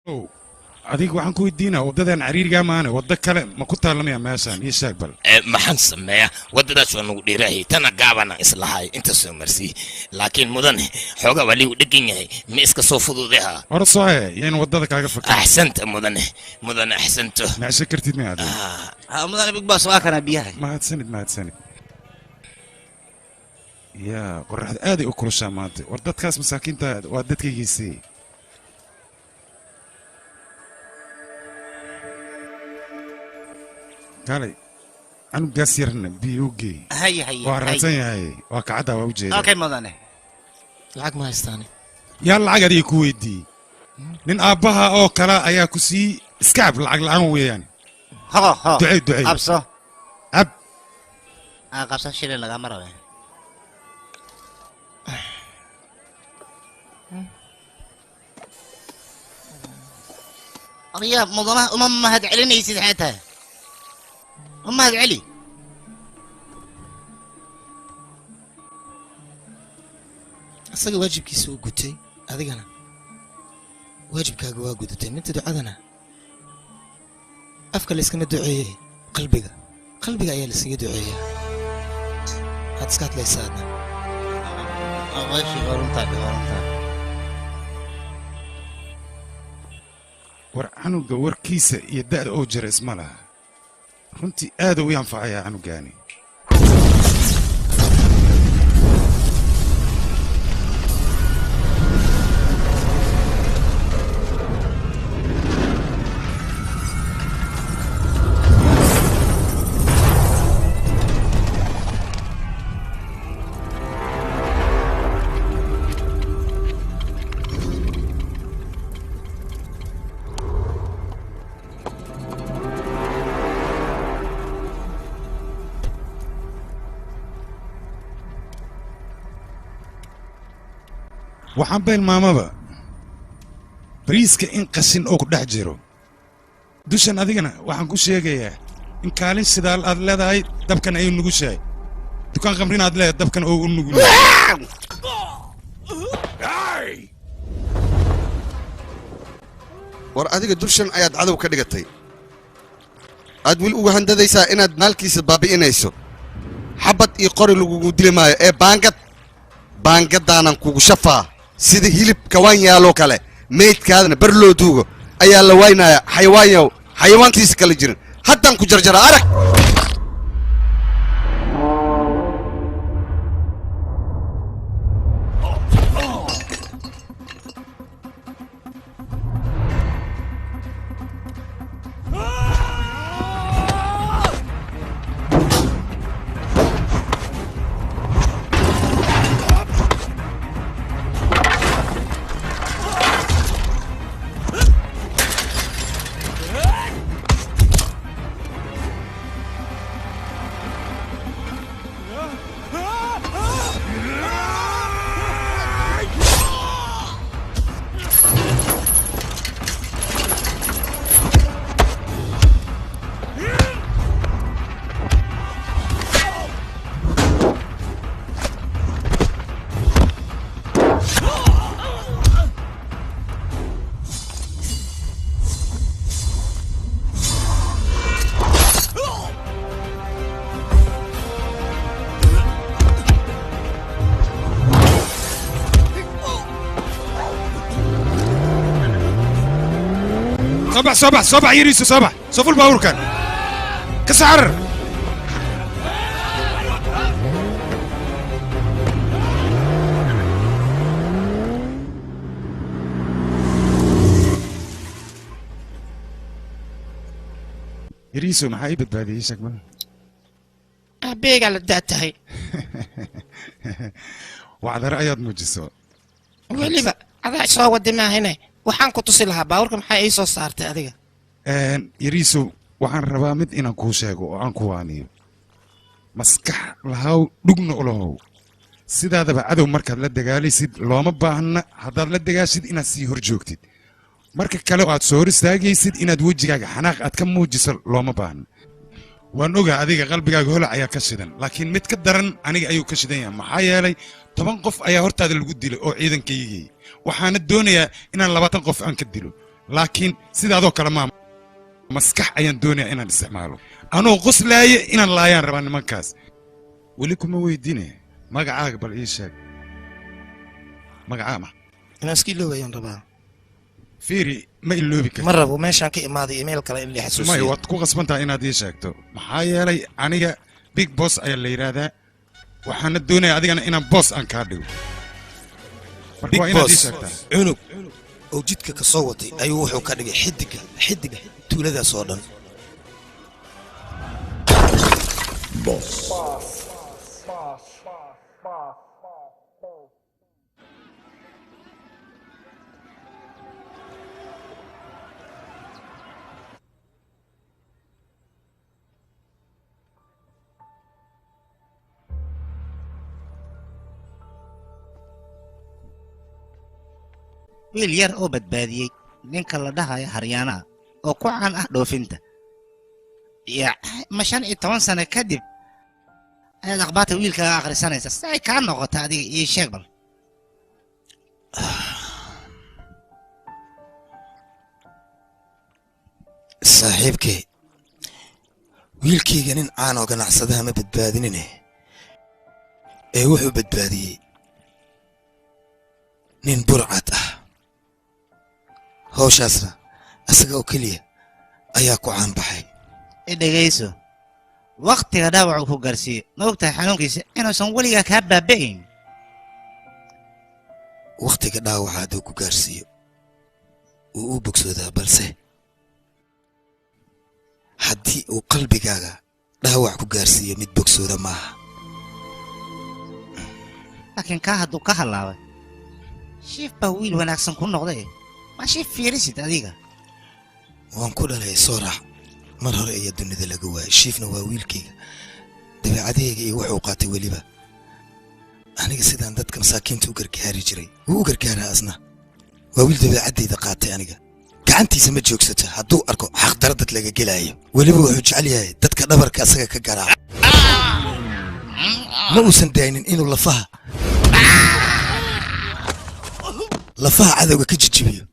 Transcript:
أو أديك وحن كوي دينا وددا عرير جامانة ودا كلام ما كنت أعلم يا ماسان يشاك بل ما حنسمع يا وددا شو نقول رأي تنا جابنا إصلاحي أنت سومرسي لكن مدن حاجة ولي ودقيني مسك صوفه ذها أرصاه يعني وددا كاجا فكر أحسنت مدن أحسنت ما شكرتي ما هذا مدن بيج باس واكنا بيها ما هتسند يا قرحت آدي أكل الشامات وردت كاس مساكين تا ودتك يجيسي قالي أنا قاسيرنا بيوجي هي وارتين هاي وكعدا ووجه اوكي مدن العق ما يستاني يلا عقدي كويدي nin aabbaha oo kala ayaa ku sii iskaab lacag la'aan weeyaan ها ducay abso ab qabsa shilin laga marayo أريا مضمة هاد علينا يسيد حياتها هاد علي asaga waajibkiisa uu gutay adigana waajibkaaga waa gudatay minta ducadana afka la iskama duceeyey qalbiga ayaa la iskaga duceeyaa had iska hadlaysaadna war canuga warkiisa iyo da'da oo jira isma laha runtii aad u yanfacayaa canugaani waxaan beel maamaba bariiska in qashin oo ku dhex jiro dushan adigana waxaan ku sheegayaa in kaalin sidaal aad leedahay dabkan ay nugu shaay dukaan qamrin aad leedahay dabkan oo u nugu war adiga dushan ayaad cadow ka dhigatay aad weli uga handadaysaa inaad maalkiisa baabi'inayso xabad iyo qori lagugu dili maayo ee baangadaanan kugu shafaa sida hilib kawaan yaaloo kale meydkaadana bar loo duugo ayaa la waynayaa xayawaanyow xayawaantiisa kala jirin haddaan ku jarjara arag صبح يريسو صبح صفوا الباور كان كسعر يريسو محايبة بهذه شكل أبيك على الداتهي وعلى رأيض مجسو ولي بقى هذا سوا ودي ما هنا waxaan ku tusi lahaa baawarka maxay ii soo saartay adiga yariiso waxaan rabaa mid inaan kuu sheego oo aan ku waaniyo maskax lahaw dhugna u lahow sidaadaba cadow markaad la dagaalaysid looma baahna haddaad la dagaashid inaad sii hor joogtid marka kale oo aad soo hor istaagaysid inaad wejigaaga xanaaq aad ka muujiso looma baahna waan ogaa adiga qalbigaaga holac ayaa ka shidan laakiin mid ka daran aniga ayuu ka shidan yahay maxaa yeelay 10 qof ayaa hortaada lagu dilay oo ciidankaygii waxaana doonayaa inaan 20 qof aan ka dilo laakiin sidaadoo kale maa maskax ayaan doonayaa inaan isticmaalo anoo qoslaaye inaan laayaan rabaa nimankaas weli kuma weydiine magacaaga bal ii sheeg magacaa ma inaan iska iloobayaan rabaa fiiri ma iloobi kartid ma rabo meeshaan ka imaaday email kale in la may xasuusiyo waad ku qasbantahay inaad ii sheegto maxaa yeelay aniga big boss ayaa la yidhaahdaa waxaana doonayaa adigana inaan boss aan kaa dhigo marka big waa inaad ii boss sheegtaa cunug oo jidka ka soo watay ayuu wuxuu ka dhigay xidiga tuuladaas oo dhan wiil yar oo badbaadiyey ninka la dhahayo haryaana oo ku caan ah dhoofinta ma 15 sano kadib ayaad akhbaarta wiilkaaga akhrisanaysa si ay kaa noqota adiga ii sheeg bal saaxiibkay wiilkayga nin caan oo ganacsadaha ma badbaadinine ee wuxuu badbaadiyey nin burcad ah hawshaasna asaga oo keliya ayaa ku caanbaxay dhegayso wakhtiga dhaawac uu ku gaarsiiyo ma ogtahay xanuunkiisa inuusan weligaa kaa baaba'ayn wakhtiga dhaawaca hadduu ku gaarsiiyo wuu u bogsoodaa balse haddii uu qalbigaaga dhaawac ku gaarsiiyo mid bogsooda maaha laakiin kaa hadduu ka hallaabay shiif baa wiil wanaagsan ku noqday ma shiif fiirisid adiga waan ku dhalay soo raac mar hore ayaa dunida laga waayay shiifna waa wiilkayga dabeecadahayga iyo wuxuu qaatay weliba aniga sidaan dadka masaakiinta u gargaari jiray wuu u gargaaraa asna waa wiil dabeecaddayda qaatay aniga gacantiisa ma joogsato hadduu arko xaqdara dad laga gelaayo weliba wuxuu jecel yahay dadka dhabarka asaga ka garaaco ma uusan daynin inuu lafaha cadowga ka jijibiyo